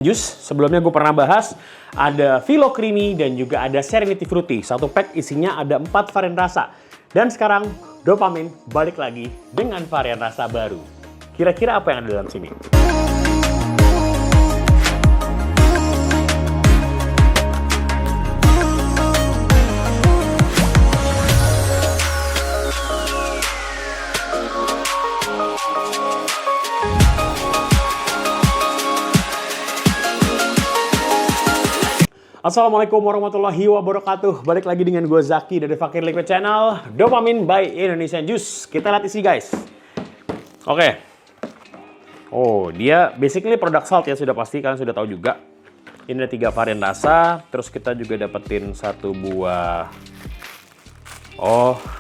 Jus, sebelumnya gue pernah bahas ada Philo Creamy dan juga ada Serenity Fruity. Satu pack isinya ada 4 varian rasa. Dan sekarang Dopamin balik lagi dengan varian rasa baru. Kira-kira apa yang ada dalam sini? Assalamualaikum warahmatullahi wabarakatuh. Balik lagi dengan gue Zaki dari Fakir Liquid Channel. Dopamin by Indonesian Juice. Kita lihat isi guys. Oke. Oh, dia basically produk salt ya, sudah pasti kalian sudah tahu juga. Ini ada 3 varian rasa. Terus kita juga dapetin satu buah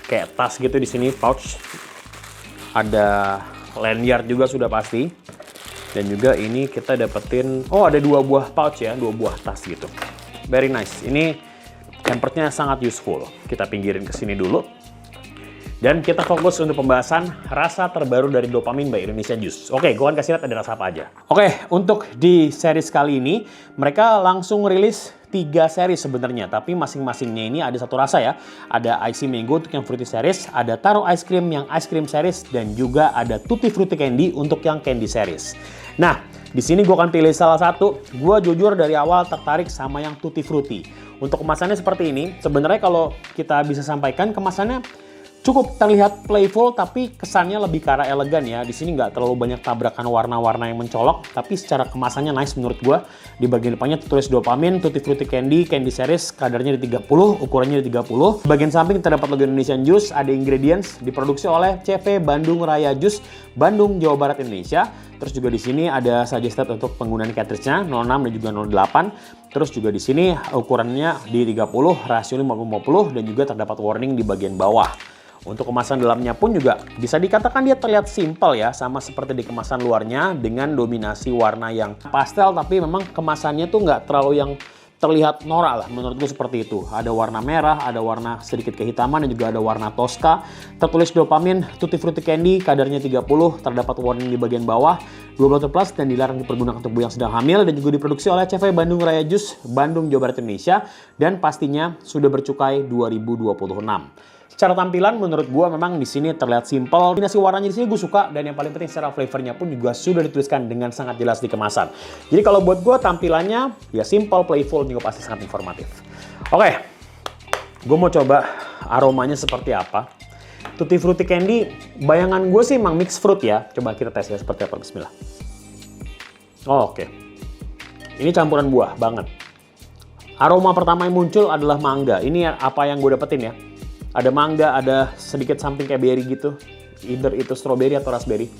kayak tas gitu di sini, pouch. Ada lanyard juga sudah pasti. Dan juga ini kita dapetin ada 2 buah pouch ya, 2 buah tas gitu. Very nice. Ini hampernya sangat useful. Kita pinggirin ke sini dulu. Dan kita fokus untuk pembahasan rasa terbaru dari Dopamin by Indonesian Juice. Oke, gue akan kasih lihat ada rasa apa aja. Oke, untuk di series kali ini, mereka langsung rilis 3 series sebenarnya. Tapi masing-masingnya ini ada satu rasa ya. Ada Icy Mango untuk yang Fruity series, ada Taro Ice Cream yang Ice Cream series, dan juga ada Tutti Frutti Candy untuk yang Candy series. Nah, di sini gue akan pilih salah satu. Gue jujur dari awal tertarik sama yang Tutti Frutti. Untuk kemasannya seperti ini. Sebenarnya kalau kita bisa sampaikan, kemasannya cukup terlihat playful, tapi kesannya lebih ke arah elegan ya. Di sini nggak terlalu banyak tabrakan warna-warna yang mencolok, tapi secara kemasannya nice menurut gue. Di bagian depannya tertulis Dopamin, Tutti Frutti Candy, Candy Series, kadarnya di 30, ukurannya di 30. Bagian samping terdapat logo Indonesian Juice, ada ingredients, diproduksi oleh CV Bandung Raya Juice, Bandung, Jawa Barat, Indonesia. Terus juga di sini ada suggested untuk penggunaan cartridge-nya 06 dan juga 08. Terus juga di sini ukurannya di 30, rasio 50-50, dan juga terdapat warning di bagian bawah. Untuk kemasan dalamnya pun juga bisa dikatakan dia terlihat simple ya, sama seperti di kemasan luarnya dengan dominasi warna yang pastel, tapi memang kemasannya tuh nggak terlalu yang terlihat norak lah, menurut gue seperti itu. Ada warna merah, ada warna sedikit kehitaman, dan juga ada warna Tosca. Tertulis Dopamin, Tutti Frutti Candy, kadarnya 30, terdapat warning di bagian bawah, 12 plus dan dilarang dipergunakan untuk ibu yang sedang hamil, dan juga diproduksi oleh CV Bandung Raya Juice, Bandung, Jawa Barat, Indonesia, dan pastinya sudah bercukai 2026. Secara tampilan menurut gue memang di sini terlihat simple. Kombinasi warnanya di sini gue suka, dan yang paling penting secara flavornya pun juga sudah dituliskan dengan sangat jelas di kemasan. Jadi kalau buat gue tampilannya ya simple, playful, juga pasti sangat informatif. Oke, gue mau coba aromanya seperti apa. Tutti Frutti Candy, bayangan gue sih emang mix fruit ya. Coba kita tes ya seperti apa. Bismillah. Oke. Ini campuran buah banget. Aroma pertama yang muncul adalah mangga. Ini apa yang gue dapetin ya. Ada mangga, ada sedikit samping kayak berry gitu. Either itu strawberry atau raspberry.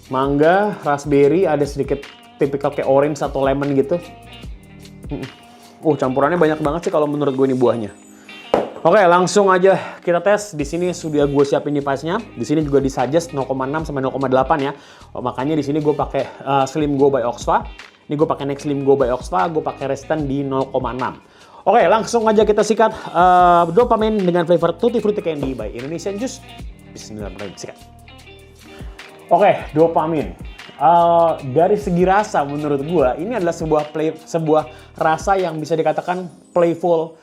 Mangga, raspberry, ada sedikit tipikal kayak orange atau lemon gitu. Campurannya banyak banget sih kalau menurut gue ini buahnya. Oke, langsung aja kita tes. Di sini sudah gue siapin device-nya. Di sini juga disuggest 0,6 sampai 0,8 ya. Makanya di sini gue pakai Slim Go by Oxva. Ini gue pakai Next Slim Go by Oxva, gue pakai Restan di 0,6. Oke, langsung aja kita sikat Dopamin dengan flavor Tutti Frutti Candy by Indonesian Juice. Bismillahirrahmanirrahim, sikat. Oke, Dopamin. Dari segi rasa menurut gue, ini adalah sebuah rasa yang bisa dikatakan playful.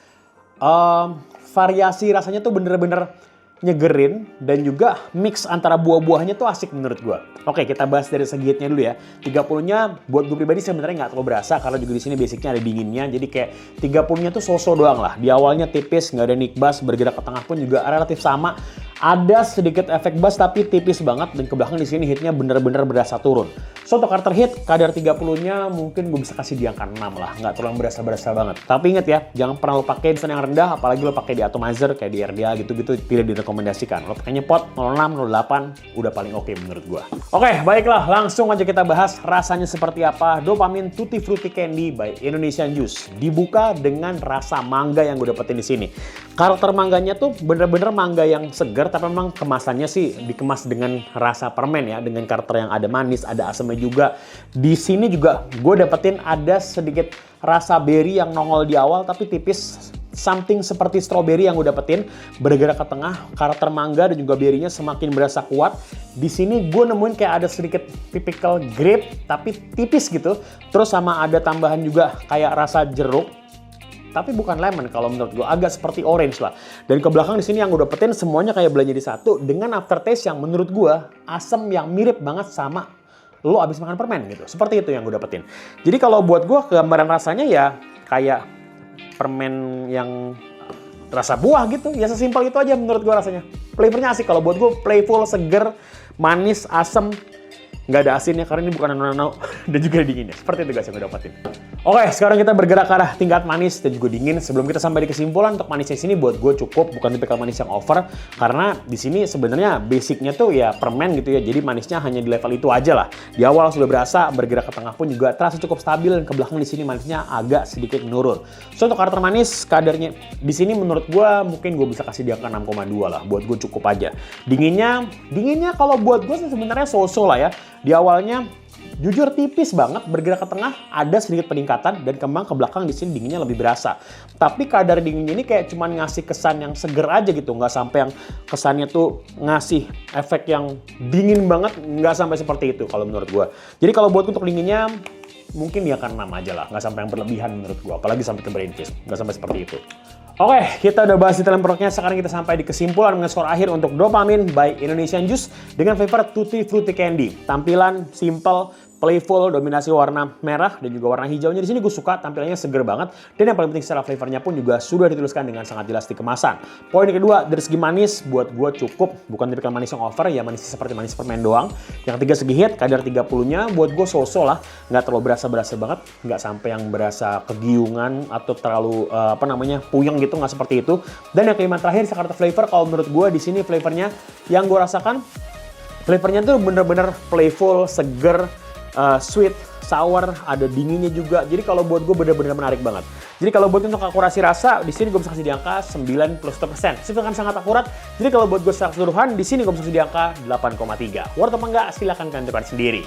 Variasi rasanya tuh bener-bener nyegerin, dan juga mix antara buah-buahnya tuh asik menurut gua. Oke, kita bahas dari segi heatnya dulu ya. 30-nya buat gue pribadi sebenarnya nggak terlalu berasa, karena juga di sini basicnya ada dinginnya. Jadi kayak 30-nya tuh so-so doang lah. Di awalnya tipis, nggak ada nick bass, bergerak ke tengah pun juga relatif sama. Ada sedikit efek bass tapi tipis banget, dan ke belakang di sini heatnya bener-bener berasa turun. So untuk karakter heat, kadar 30-nya mungkin gue bisa kasih di angka 6 lah, nggak terlalu berasa-berasa banget. Tapi inget ya, jangan pernah lo pakai di yang rendah, apalagi lo pakai di atomizer kayak di RDA gitu-gitu, tidak direkomendasikan. Lo pakainya pot 06, 08, udah paling oke menurut gue. Oke, baiklah, langsung aja kita bahas rasanya seperti apa Dopamin Tutti Frutti Candy by Indonesian Juice. Dibuka dengan rasa mangga yang gue dapetin di sini. Karakter mangganya tuh bener-bener mangga yang segar, tapi memang kemasannya sih dikemas dengan rasa permen ya, dengan karakter yang ada manis, ada asamnya juga. Di sini juga gue dapetin ada sedikit rasa berry yang nongol di awal, tapi tipis. something seperti strawberry yang gue dapetin, bergerak ke tengah, karakter mangga dan juga berry-nya semakin berasa kuat. Di sini gue nemuin kayak ada sedikit typical grape, tapi tipis gitu. Terus sama ada tambahan juga kayak rasa jeruk, tapi bukan lemon kalau menurut gue, agak seperti orange lah. Dan ke belakang di sini yang gue dapetin semuanya kayak belanja di satu dengan aftertaste yang menurut gue asam yang mirip banget sama lo abis makan permen gitu. Seperti itu yang gue dapetin. Jadi kalau buat gue gambaran rasanya ya kayak permen yang rasa buah gitu. Ya sesimpel itu aja menurut gue rasanya. Flavornya asik kalau buat gue, playful, seger, manis, asam. Nggak ada asinnya karena ini bukan nano-nano dan juga dinginnya. Seperti itu guys yang gue dapetin. Oke, sekarang kita bergerak ke arah tingkat manis dan juga dingin. Sebelum kita sampai di kesimpulan, untuk manisnya sini buat gue cukup, bukan tipikal manis yang over. Karena di sini sebenarnya basicnya tuh ya permen gitu ya. Jadi manisnya hanya di level itu aja lah. Di awal sudah berasa, bergerak ke tengah pun juga terasa cukup stabil, dan ke belakang di sini manisnya agak sedikit menurun. So untuk karakter manis, kadarnya di sini menurut gue mungkin gue bisa kasih di angka 6,2 lah. Buat gue cukup aja. Dinginnya kalau buat gue sebenarnya so-so lah ya. Di awalnya jujur tipis banget, bergerak ke tengah ada sedikit peningkatan, dan kembang ke belakang di sini dinginnya lebih berasa. Tapi kadar dinginnya ini kayak cuman ngasih kesan yang seger aja gitu, nggak sampai yang kesannya tuh ngasih efek yang dingin banget, nggak sampai seperti itu kalau menurut gua. Jadi kalau buat untuk dinginnya mungkin dia akan 6 aja lah, nggak sampai yang berlebihan menurut gua, apalagi sampai ke brain freeze, nggak sampai seperti itu. Oke, kita udah bahas detail produknya, sekarang kita sampai di kesimpulan dengan skor akhir untuk Dopamine by Indonesian Juice dengan flavor Tutti Frutti Candy. Tampilan simple, playful, dominasi warna merah dan juga warna hijaunya. Di sini gue suka, tampilannya seger banget, dan yang paling penting secara flavornya pun juga sudah dituliskan dengan sangat jelas di kemasan. Poin kedua, dari segi manis buat gue cukup, bukan tipikal manis yang over, ya manis seperti manis permen doang. Yang ketiga segi hit, kadar 30-nya buat gue so-so lah, nggak terlalu berasa banget, nggak sampai yang berasa kegiungan atau terlalu puyeng gitu, nggak seperti itu. Dan yang kelima terakhir, Jakarta flavor, kalau menurut gue di sini flavornya yang gue rasakan, flavornya tuh bener-bener playful, seger, sweet, sour, ada dinginnya juga. Jadi kalau buat gue bener-bener menarik banget. Jadi kalau buat untuk akurasi rasa, di sini gue bisa kasih di angka 9+1%. Itu kan sangat akurat. Jadi kalau buat gue secara keseluruhan, di sini gue bisa kasih di angka 8,3. Worth apa enggak? Silahkan kalian tentukan sendiri.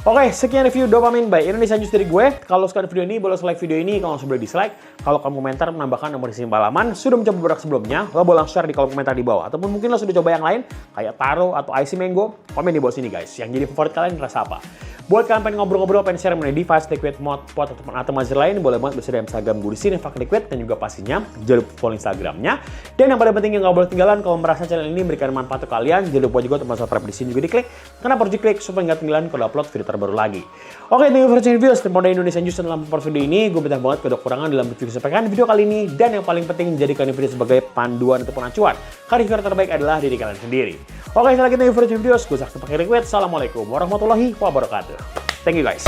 Oke, sekian review Dopamine by Indonesian Juice dari gue. Kalau suka video ini, boleh like video ini. Kalau sudah dislike, kalau kamu komentar menambahkan nomor isi pengalaman, sudah mencoba produk sebelumnya, lo boleh langsung share di kolom komentar di bawah. Ataupun mungkin lo sudah coba yang lain, kayak taro atau icy mango, komen di bawah sini guys. Yang jadi favorit kalian rasa apa? Buat kalian pengen ngobrol-ngobrol, pengen share mengenai device, liquid, mod, pot, ataupun atomizer lain, boleh banget bisa di Instagram gue di sini, Fuck Liquid, dan juga pastinya jangan lupa follow Instagramnya. Dan yang paling penting yang nggak boleh ketinggalan, kalau merasa channel ini memberikan manfaat untuk kalian, jangan lupa juga untuk subscribe di sini juga diklik. Kenapa harus diklik? Supaya nggak ketinggalan kalau upload video terbaru lagi. Oke, thank you for watching video. Setelah dari Indonesian Juice dalam video ini, gue minta banget kalau kekurangan dalam review disampaikan di video kali ini, dan yang paling penting jadikan video sebagai panduan ataupun acuan. Karena reviewer terbaik adalah diri kalian sendiri. Oke, sekali lagi thank you for watching video. Gue Sakti Pakai Liquid. Assalamualaikum warahmatullahi wabarakatuh. Thank you guys.